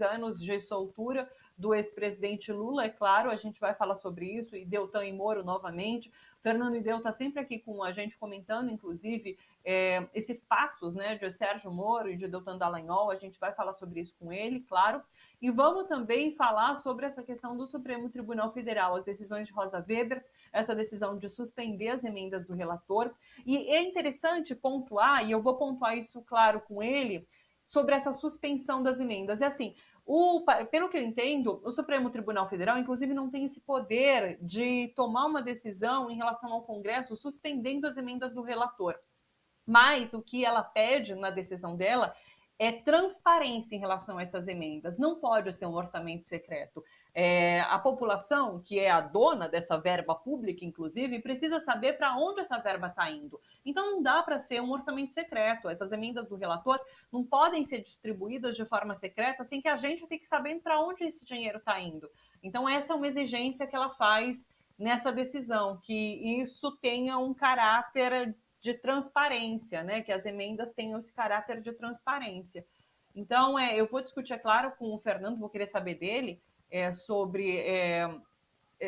anos de soltura do ex-presidente Lula, é claro, a gente vai falar sobre isso, e Deltan e Moro novamente. Fernando Ideu está sempre aqui com a gente comentando, inclusive, esses passos, né, de Sérgio Moro e de Deltan Dallagnol, a gente vai falar sobre isso com ele, claro. E vamos também falar sobre essa questão do Supremo Tribunal Federal, as decisões de Rosa Weber, essa decisão de suspender as emendas do relator. E é interessante pontuar, e eu vou pontuar isso, claro, com ele, sobre essa suspensão das emendas. É assim, pelo que eu entendo, o Supremo Tribunal Federal, inclusive, não tem esse poder de tomar uma decisão em relação ao Congresso suspendendo as emendas do relator. Mas o que ela pede na decisão dela é transparência em relação a essas emendas. Não pode ser um orçamento secreto. A população, que é a dona dessa verba pública, inclusive, precisa saber para onde essa verba está indo. Então, não dá para ser um orçamento secreto. Essas emendas do relator não podem ser distribuídas de forma secreta sem que a gente fique sabendo para onde esse dinheiro está indo. Então, essa é uma exigência que ela faz nessa decisão, que isso tenha um caráter de transparência, né? Que as emendas tenham esse caráter de transparência. Então, eu vou discutir, é claro, com o Fernando, vou querer saber dele sobre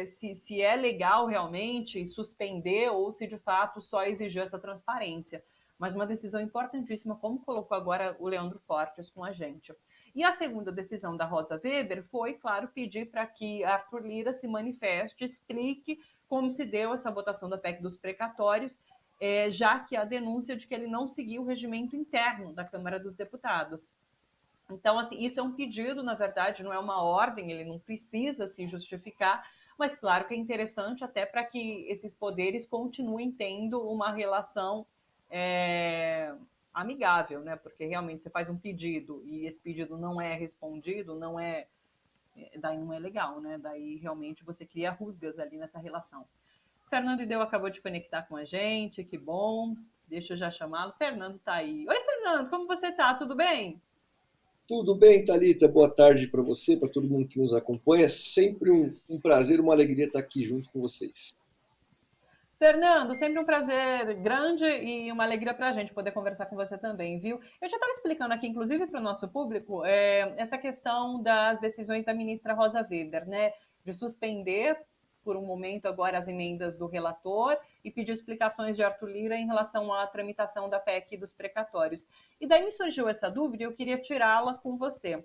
se é legal realmente suspender ou se de fato só exigir essa transparência. Mas uma decisão importantíssima, como colocou agora o Leandro Fortes com a gente. E a segunda decisão da Rosa Weber foi, claro, pedir para que Arthur Lira se manifeste, explique como se deu essa votação da PEC dos precatórios, já que há denúncia de que ele não seguiu o regimento interno da Câmara dos Deputados. Então, assim, isso é um pedido, na verdade, não é uma ordem, ele não precisa se justificar, mas claro que é interessante até para que esses poderes continuem tendo uma relação amigável, né? Porque realmente você faz um pedido e esse pedido não é respondido, daí não é legal, né? Daí realmente você cria rusgas ali nessa relação. Fernando Ideu acabou de conectar com a gente, que bom. Deixa eu já chamá-lo. Fernando está aí. Oi, Fernando, como você está? Tudo bem? Tudo bem, Thalita? Boa tarde para você, para todo mundo que nos acompanha. É sempre um prazer, uma alegria estar aqui junto com vocês. Fernando, sempre um prazer grande e uma alegria para a gente poder conversar com você também, viu? Eu já estava explicando aqui, inclusive para o nosso público, essa questão das decisões da ministra Rosa Weber, né? De suspender por um momento agora as emendas do relator e pedir explicações de Arthur Lira em relação à tramitação da PEC dos precatórios. E daí me surgiu essa dúvida e eu queria tirá-la com você.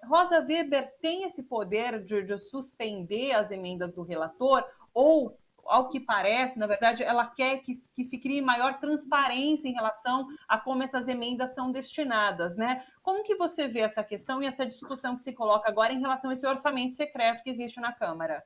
Rosa Weber tem esse poder de suspender as emendas do relator ou ao que parece, na verdade, ela quer que se crie maior transparência em relação a como essas emendas são destinadas, né? Como que você vê essa questão e essa discussão que se coloca agora em relação a esse orçamento secreto que existe na Câmara?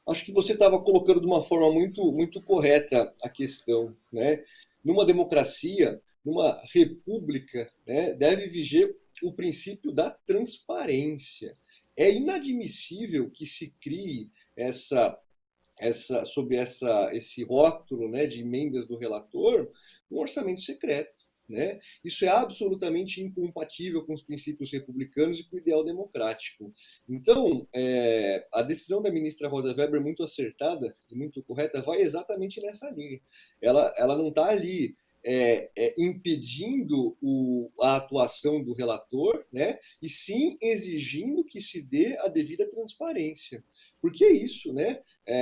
Acho que você estava colocando de uma forma muito correta a questão, né? Numa democracia, numa república, né, deve viger o princípio da transparência. É inadmissível que se crie esse rótulo, né, de emendas do relator, um orçamento secreto. Né? Isso é absolutamente incompatível com os princípios republicanos e com o ideal democrático. Então, a decisão da ministra Rosa Weber, muito acertada e muito correta, vai exatamente nessa linha. Ela não está ali impedindo a atuação do relator, né? E sim exigindo que se dê a devida transparência. Porque é isso, né?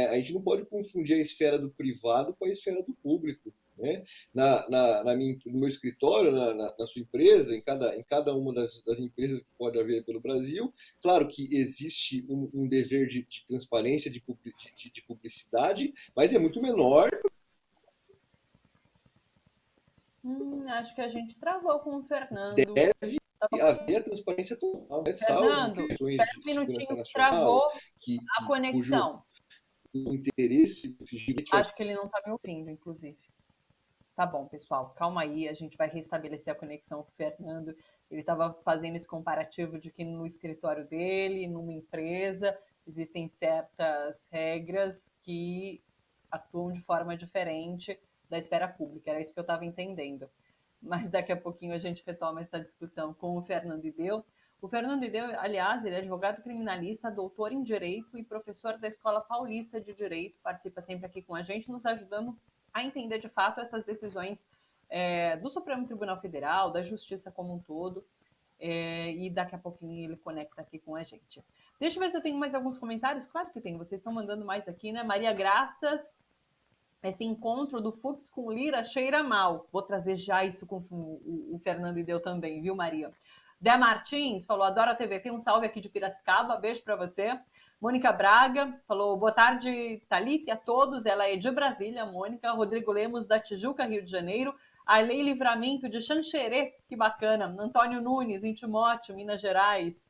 A gente não pode confundir a esfera do privado com a esfera do público. Né? No meu escritório, na sua empresa, em cada uma das empresas que pode haver pelo Brasil, claro que existe um dever de transparência, de publicidade, mas é muito menor. Acho que a gente travou com o Fernando. Deve haver a transparência total, né? Salvo Fernando, questões espera de um segurança minutinho, nacional, travou a cujo conexão. interesse Acho que ele não está me ouvindo, inclusive. Tá bom, pessoal, calma aí, a gente vai restabelecer a conexão com o Fernando. Ele estava fazendo esse comparativo de que no escritório dele, numa empresa, existem certas regras que atuam de forma diferente da esfera pública. Era isso que eu estava entendendo. Mas daqui a pouquinho a gente retoma essa discussão com o Fernando Ideu. O Fernando Ideu, aliás, ele é advogado criminalista, doutor em Direito e professor da Escola Paulista de Direito, participa sempre aqui com a gente, nos ajudando a entender de fato essas decisões do Supremo Tribunal Federal, da Justiça como um todo. e daqui a pouquinho ele conecta aqui com a gente. Deixa eu ver se eu tenho mais alguns comentários. Claro que tem, vocês estão mandando mais aqui, né? Maria Graças, esse encontro do Fux com Lira cheira mal. Vou trazer já isso com o Fernando e Deu também, viu, Maria? Dé Martins falou, adoro a TVT, um salve aqui de Piracicaba, beijo para você. Mônica Braga falou, boa tarde, Thalita, e a todos, ela é de Brasília, Mônica. Rodrigo Lemos, da Tijuca, Rio de Janeiro. Arlei Livramento, de Xanxerê, que bacana. Antônio Nunes, em Timóteo, Minas Gerais.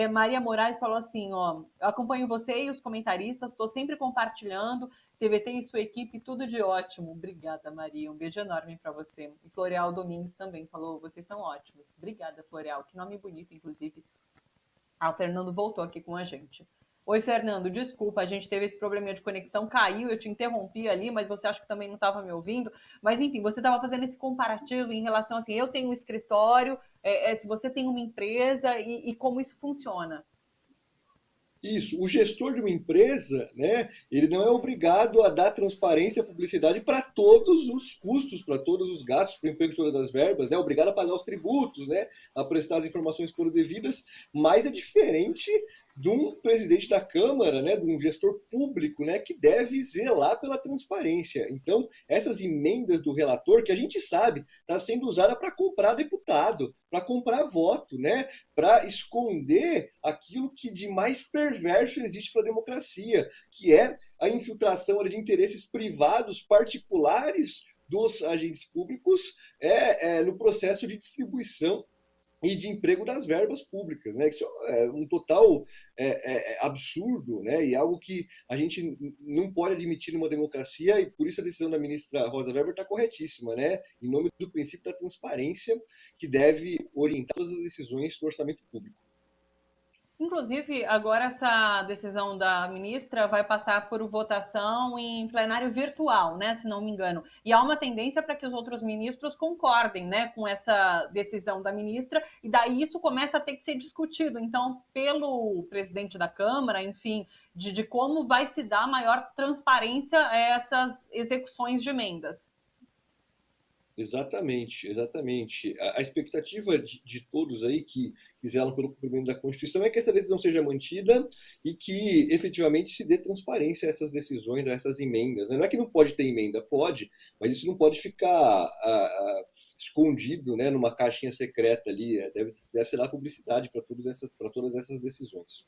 Maria Moraes falou assim, ó, acompanho você e os comentaristas, estou sempre compartilhando, TVT e sua equipe, tudo de ótimo. Obrigada, Maria, um beijo enorme para você. E Floreal Domingues também falou, vocês são ótimos. Obrigada, Floreal, que nome bonito, inclusive. O Fernando voltou aqui com a gente. Oi, Fernando, desculpa, a gente teve esse probleminha de conexão, caiu, eu te interrompi ali, mas você acha que também não estava me ouvindo. Mas, enfim, você estava fazendo esse comparativo em relação, assim, eu tenho um escritório, se você tem uma empresa e como isso funciona. Isso, o gestor de uma empresa, né, ele não é obrigado a dar transparência e publicidade para todos os custos, para todos os gastos, para o emprego de todas as verbas, né, obrigado a pagar os tributos, né, a prestar as informações por devidas, mas é diferente de um presidente da Câmara, né, de um gestor público, né, que deve zelar pela transparência. Então, essas emendas do relator, que a gente sabe, está sendo usada para comprar deputado, para comprar voto, né, para esconder aquilo que de mais perverso existe para a democracia, que é a infiltração de interesses privados particulares dos agentes públicos no processo de distribuição e de emprego das verbas públicas, né? Isso é um total absurdo, né? E algo que a gente não pode admitir numa democracia, e por isso a decisão da ministra Rosa Weber está corretíssima, né? Em nome do princípio da transparência, que deve orientar todas as decisões do orçamento público. Inclusive, agora essa decisão da ministra vai passar por votação em plenário virtual, né, se não me engano. E há uma tendência para que os outros ministros concordem, né, com essa decisão da ministra, e daí isso começa a ter que ser discutido, então, pelo presidente da Câmara, enfim, de como vai se dar maior transparência a essas execuções de emendas. Exatamente, exatamente. A expectativa de todos aí que zelam pelo cumprimento da Constituição é que essa decisão seja mantida e que efetivamente se dê transparência a essas decisões, a essas emendas. Não é que não pode ter emenda, pode, mas isso não pode ficar escondido, né, numa caixinha secreta ali. Deve ser dar publicidade para todas essas decisões.